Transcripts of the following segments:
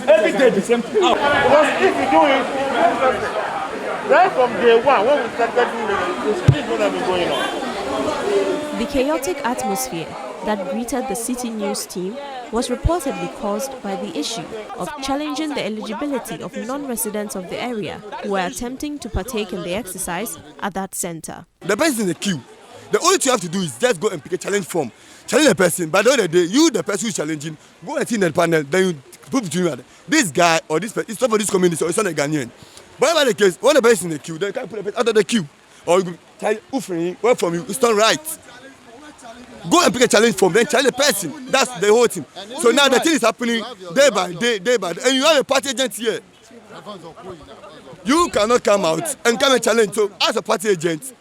Every day the same thing. Because if you do it, right from day one, when we started doing this is what has been going on. The chaotic atmosphere that greeted the Citi News team was reportedly caused by the issue of challenging the eligibility of non-residents of the area who were attempting to partake in the exercise at that center. The person in the queue, the only thing you have to do is just go and pick a challenge form. Challenge the person, by the end of the day, you, the person who is challenging, go and see in the panel, then you put between you. This guy or this person, it's not for this community, or it's not a Ghanaian. Whatever the case, when the person in the queue, they can put the person out of the queue. Or you tell you, work from you, it's not right. Go and pick a challenge form, then challenge the person. That's the whole thing. So now the thing is happening day by day, and you have a party agent here. You cannot come out and come and challenge. So as a party agent,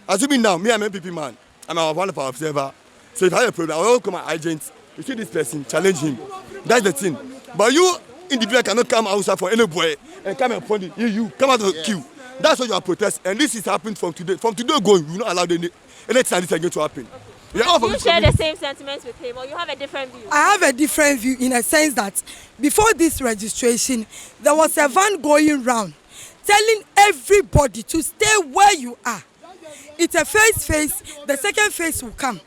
assuming now, me, I'm an MPP man, I'm one of our observer. So if I have a problem, I will come my agent, you see this person, challenge him. That's the thing. But you, individual, cannot come outside for any boy and come and point it. You come out of the queue. That's what you are protesting. And this is happening from today. From today going, we will not allow any time this again to happen. Do you share the same sentiments with him, or you have a different view? I have a different view in a sense that before this registration, there was a van going round telling everybody to stay where you are. It's a first phase, the second phase will come.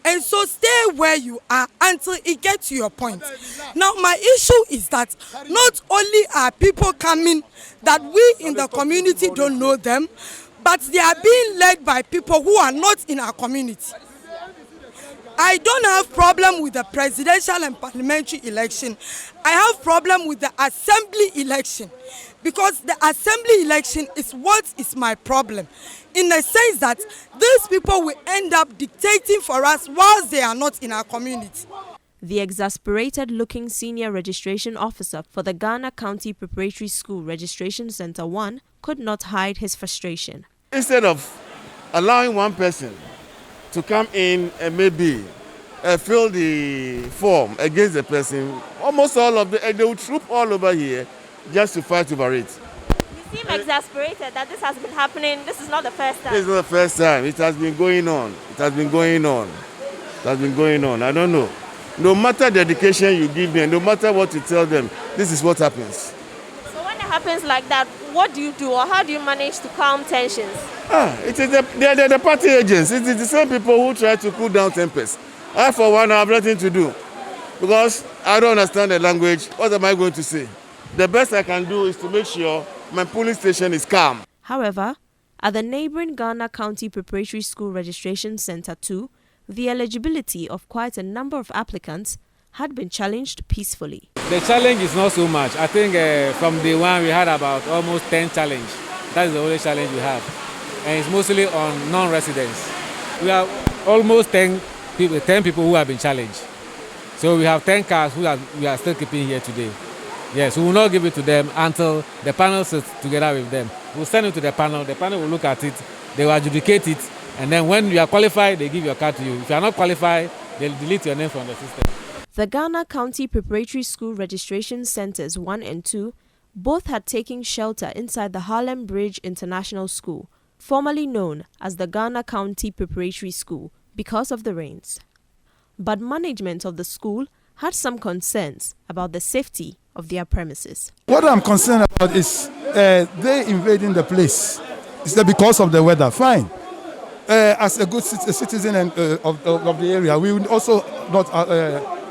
And so stay where you are until it gets to your point. Now my issue is that not only are people coming that we in the community don't know them, but they are being led by people who are not in our community. I don't have problem with the presidential and parliamentary election. I have problem with the assembly election, because the assembly election is what is my problem, in the sense that these people will end up dictating for us whilst they are not in our community. The exasperated-looking senior registration officer for the Ghana County Preparatory School Registration Center 1 could not hide his frustration. Instead of allowing one person to come in and maybe fill the form against the person, almost all of them, they will troop all over here just to fight over it. You seem exasperated that this has been happening. This is not the first time. This is not the first time. It has been going on. It has been going on. It has been going on. I don't know. No matter the education you give them, no matter what you tell them, this is what happens. So when it happens like that, what do you do, or how do you manage to calm tensions? It is they're the party agents. It is the same people who try to cool down tempers. I, for one, have nothing to do, because I don't understand the language. What am I going to say? The best I can do is to make sure my polling station is calm. However, at the neighboring Ghana County Preparatory School Registration Center 2, the eligibility of quite a number of applicants had been challenged peacefully. The challenge is not so much. I think from day one we had about almost 10 challenges. That is the only challenge we have. And it's mostly on non-residents. We have almost 10 people who have been challenged. So we have 10 cars we are still keeping here today. Yes, we will not give it to them until the panel sits together with them. We'll send it to the panel will look at it, they will adjudicate it, and then when you are qualified, they give your card to you. If you are not qualified, they'll delete your name from the system. The Ghana County Preparatory School Registration Centers 1 and 2 both had taken shelter inside the Harlem Bridge International School, formerly known as the Ghana County Preparatory School, because of the rains. But management of the school had some concerns about the safety of their premises. What I'm concerned about is they invading the place. Is that because of the weather? Fine. As a good citizen of the area, we would also not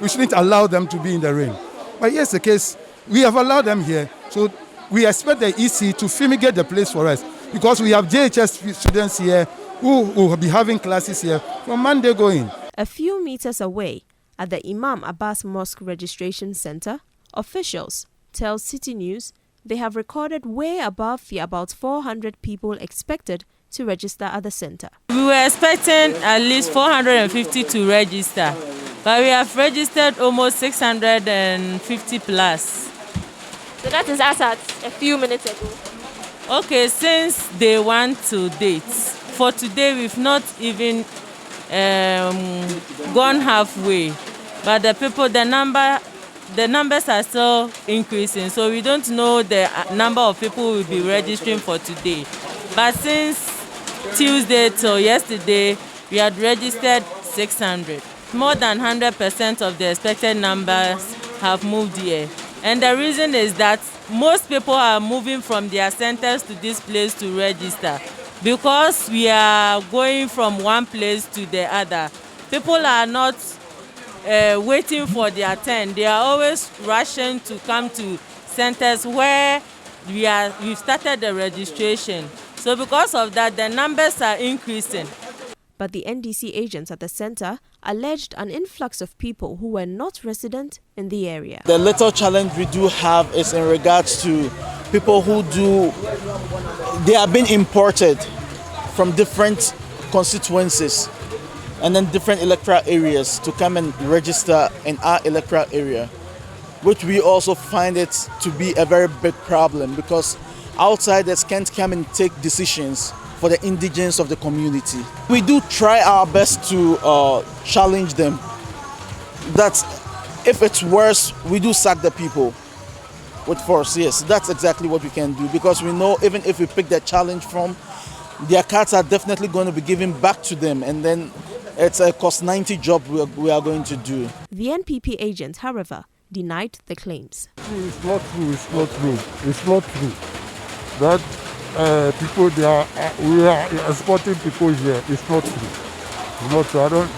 we shouldn't allow them to be in the rain. But yes, the case, we have allowed them here, so we expect the EC to fumigate the place for us, because we have JHS students here who will be having classes here from Monday going. A few meters away, at the Imam Abbas Mosque Registration Center, officials tell Citi News they have recorded way above the about 400 people expected to register at the center. We were expecting at least 450 to register, but we have registered almost 650 plus. So that is as at a few minutes ago. Okay, since day one to date. For today, we've not even gone halfway, but the numbers are still increasing, so we don't know the number of people who will be registering for today. But since Tuesday till yesterday, we had registered 600. More than 100% of the expected numbers have moved here. And the reason is that most people are moving from their centers to this place to register because we are going from one place to the other. People are not waiting for their turn. They are always rushing to come to centers where we've started the registration. So because of that, the numbers are increasing. But the NDC agents at the center alleged an influx of people who were not resident in the area. The little challenge we do have is in regards to people they are being imported from different constituencies and then different electoral areas to come and register in our electoral area, which we also find it to be a very big problem because outsiders can't come and take decisions for the indigents of the community. We do try our best to challenge them. That if it's worse, we do sack the people with force. Yes, that's exactly what we can do because we know even if we pick that challenge from, their cards are definitely going to be given back to them, and then it's a cost 90 job we are going to do. The NPP agent, however, denied the claims. It's not true. It's not true. It's not true. That people we are exporting people here. It's not true. It's not true. I don't.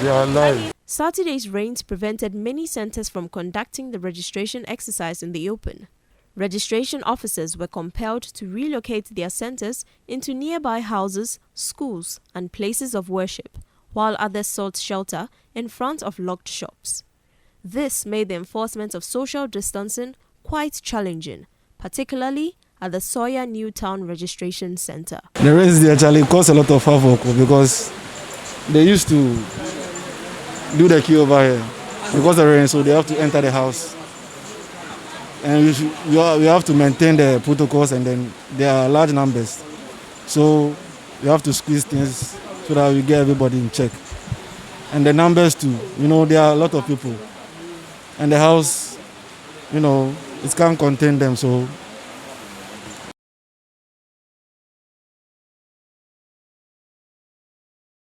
They are lying. Saturday's rains prevented many centers from conducting the registration exercise in the open. Registration officers were compelled to relocate their centers into nearby houses, schools, and places of worship, while others sought shelter in front of locked shops. This made the enforcement of social distancing quite challenging, particularly at the Accra New Town Registration Center. The rains there actually caused a lot of havoc because they used to do the queue over here because of the rain, so they have to enter the house. And we have to maintain the protocols, and then there are large numbers. So we have to squeeze things so that we get everybody in check. And the numbers too, there are a lot of people. And the house, it can't contain them, so